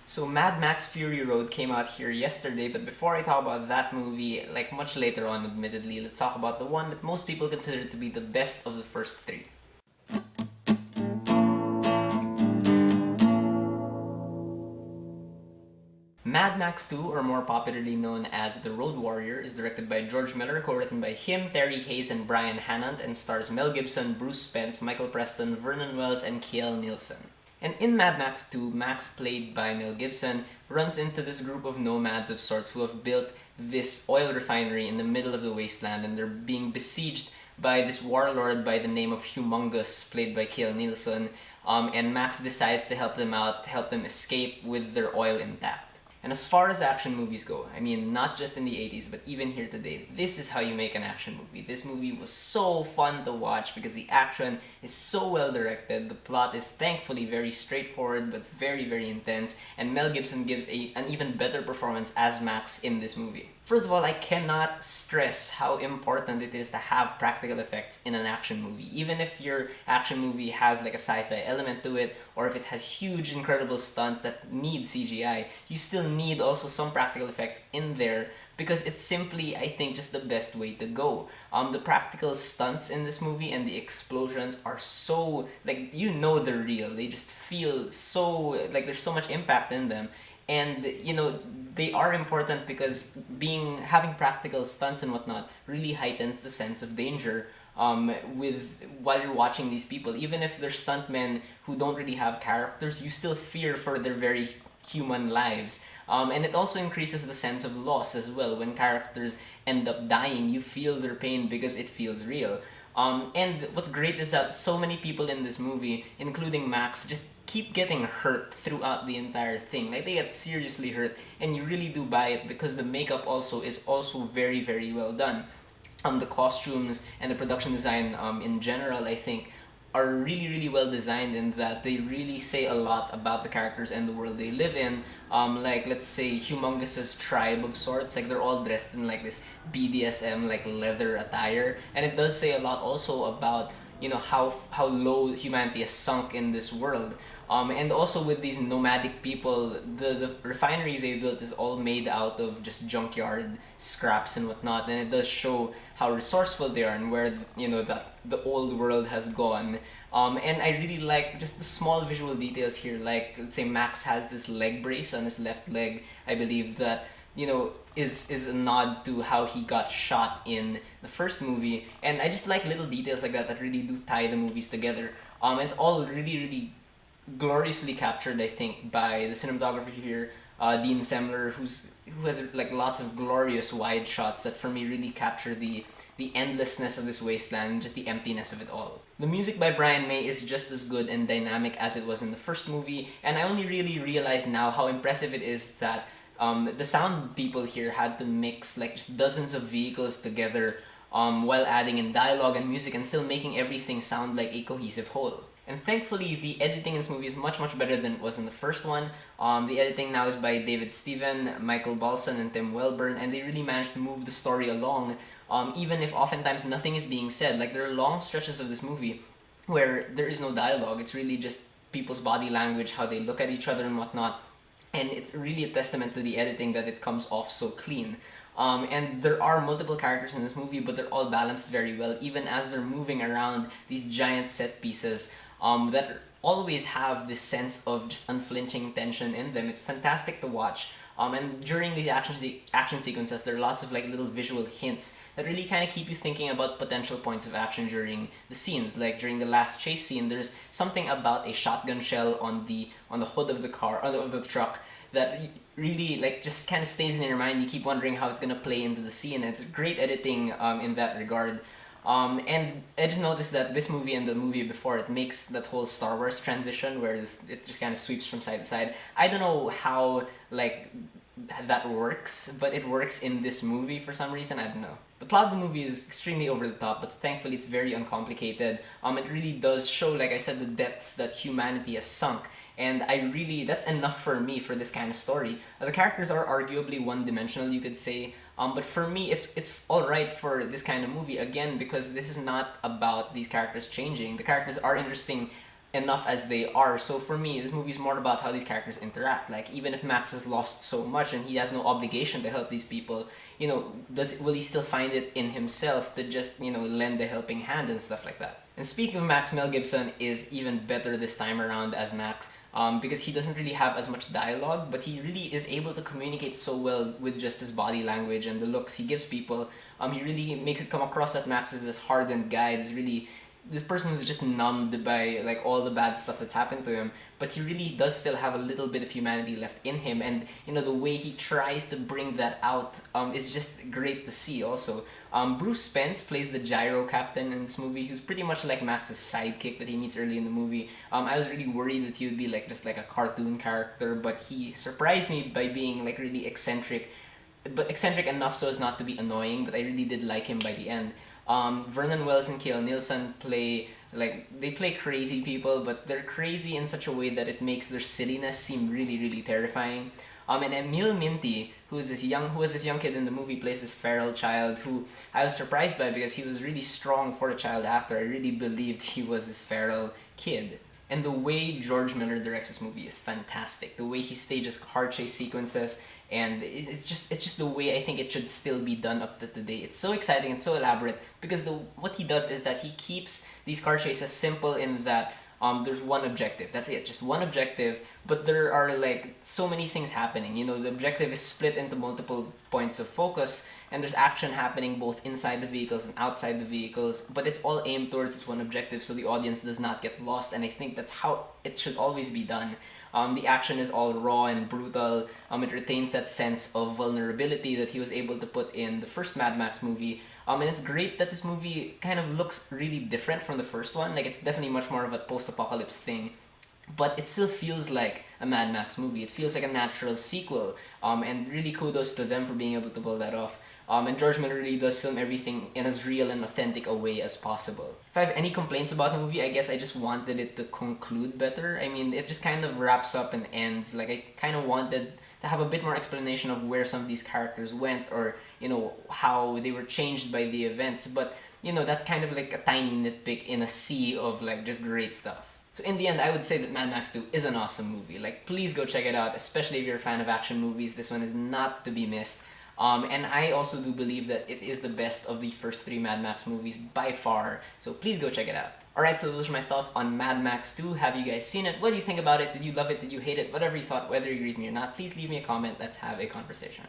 So Mad Max Fury Road came out here yesterday, but before I talk about that movie, like much later on admittedly, let's talk about the one that most people consider to be the best of the first three. Mad Max 2, or more popularly known as The Road Warrior, is directed by George Miller, co-written by him, Terry Hayes, and Brian Hannant, and stars Mel Gibson, Bruce Spence, Michael Preston, Vernon Wells, and Kiel Nielsen. And in Mad Max 2, Max, played by Mel Gibson, runs into this group of nomads of sorts who have built this oil refinery in the middle of the wasteland, and they're being besieged by this warlord by the name of Humongous, played by Kiel Nielsen, and Max decides to help them out, to help them escape with their oil intact. And as far as action movies go, I mean, not just in the 80s, but even here today, this is how you make an action movie. This movie was so fun to watch because the action is so well directed, the plot is thankfully very straightforward but very, very intense, and Mel Gibson gives an even better performance as Max in this movie. First of all, I cannot stress how important it is to have practical effects in an action movie. Even if your action movie has like a sci-fi element to it, or if it has huge, incredible stunts that need CGI, you still need also some practical effects in there because it's simply, I think, just the best way to go. The practical stunts in this movie and the explosions are so, like, you know they're real. They just feel so, like, there's so much impact in them. And, you know, they are important because having practical stunts and whatnot really heightens the sense of danger while you're watching these people. Even if they're stuntmen who don't really have characters, you still fear for their very human lives. And it also increases the sense of loss as well. When characters end up dying, you feel their pain because it feels real. And what's great is that so many people in this movie, including Max, just keep getting hurt throughout the entire thing. Like, they get seriously hurt, and you really do buy it because the makeup also is also very, very well done. The costumes and the production design in general, I think, are really, really well designed in that they really say a lot about the characters and the world they live in. Like, let's say, Humongous's tribe of sorts, like, they're all dressed in, like, this BDSM, like, leather attire. And it does say a lot also about, you know, how low humanity has sunk in this world. And also with these nomadic people, the refinery they built is all made out of just junkyard scraps and whatnot, and it does show how resourceful they are and where, you know, that the old world has gone. And I really like just the small visual details here. Like, let's say Max has this leg brace on his left leg, I believe, that, you know, is a nod to how he got shot in the first movie. And I just like little details like that that really do tie the movies together. It's all really, really gloriously captured, I think, by the cinematographer here, Dean Semler, who has like lots of glorious wide shots that for me really capture the endlessness of this wasteland, just the emptiness of it all. The music by Brian May is just as good and dynamic as it was in the first movie, and I only really realize now how impressive it is that the sound people here had to mix like just dozens of vehicles together while adding in dialogue and music and still making everything sound like a cohesive whole. And thankfully, the editing in this movie is much, much better than it was in the first one. The editing now is by David Steven, Michael Balson, and Tim Welburn, and they really managed to move the story along, even if oftentimes nothing is being said. Like, there are long stretches of this movie where there is no dialogue. It's really just people's body language, how they look at each other and whatnot. And it's really a testament to the editing that it comes off so clean. And there are multiple characters in this movie, but they're all balanced very well, even as they're moving around these giant set pieces that always have this sense of just unflinching tension in them. It's fantastic to watch. And during the action sequences, there are lots of like little visual hints that really kind of keep you thinking about potential points of action during the scenes. Like during the last chase scene, there's something about a shotgun shell on the hood of the car, of the truck, that really like just kind of stays in your mind. You keep wondering how it's gonna play into the scene. And it's great editing in that regard. And I just noticed that this movie and the movie before it makes that whole Star Wars transition where it just kind of sweeps from side to side. I don't know how like that works, but it works in this movie for some reason. I don't know. The plot of the movie is extremely over the top, but thankfully it's very uncomplicated. It really does show, like I said, the depths that humanity has sunk. And that's enough for me for this kind of story. The characters are arguably one-dimensional, you could say, but for me, it's alright for this kind of movie, again, because this is not about these characters changing. The characters are interesting enough as they are. So for me, this movie is more about how these characters interact. Like, even if Max has lost so much and he has no obligation to help these people, will he still find it in himself to just, lend a helping hand and stuff like that? And speaking of Max, Mel Gibson is even better this time around as Max. Because he doesn't really have as much dialogue, but he really is able to communicate so well with just his body language and the looks he gives people. He really makes it come across that Max is this hardened guy, this person who's just numbed by like all the bad stuff that's happened to him, but he really does still have a little bit of humanity left in him, and the way he tries to bring that out is just great to see also. Bruce Spence plays the gyro captain in this movie, who's pretty much like Max's sidekick that he meets early in the movie. I was really worried that he would be like just like a cartoon character, but he surprised me by being like really eccentric, but eccentric enough so as not to be annoying, but I really did like him by the end. Vernon Wells and Kale Nielsen play crazy people, but they're crazy in such a way that it makes their silliness seem really, really terrifying. And Emil Minty, who was this young kid in the movie, plays this feral child who I was surprised by because he was really strong for a child actor. I really believed he was this feral kid. And the way George Miller directs this movie is fantastic. The way he stages car chase sequences, and it's just the way I think it should still be done up to today. It's so exciting and so elaborate because what he does is that he keeps these car chases simple in that there's one objective. That's it, just one objective. But there are like so many things happening. The objective is split into multiple points of focus, and there's action happening both inside the vehicles and outside the vehicles. But it's all aimed towards this one objective, so the audience does not get lost. And I think that's how it should always be done. The action is all raw and brutal. It retains that sense of vulnerability that he was able to put in the first Mad Max movie. And it's great that this movie kind of looks really different from the first one. Like, it's definitely much more of a post-apocalypse thing. But it still feels like a Mad Max movie. It feels like a natural sequel. And really kudos to them for being able to pull that off. And George Miller really does film everything in as real and authentic a way as possible. If I have any complaints about the movie, I guess I just wanted it to conclude better. I mean, it just kind of wraps up and ends. Like, I kind of wanted to have a bit more explanation of where some of these characters went, or how they were changed by the events. But that's kind of like a tiny nitpick in a sea of like just great stuff. So in the end, I would say that Mad Max 2 is an awesome movie. Like, please go check it out, especially if you're a fan of action movies. This one is not to be missed. And I also do believe that it is the best of the first 3 Mad Max movies by far. So please go check it out. Alright, so those are my thoughts on Mad Max 2. Have you guys seen it? What do you think about it? Did you love it? Did you hate it? Whatever you thought, whether you agree with me or not, please leave me a comment. Let's have a conversation.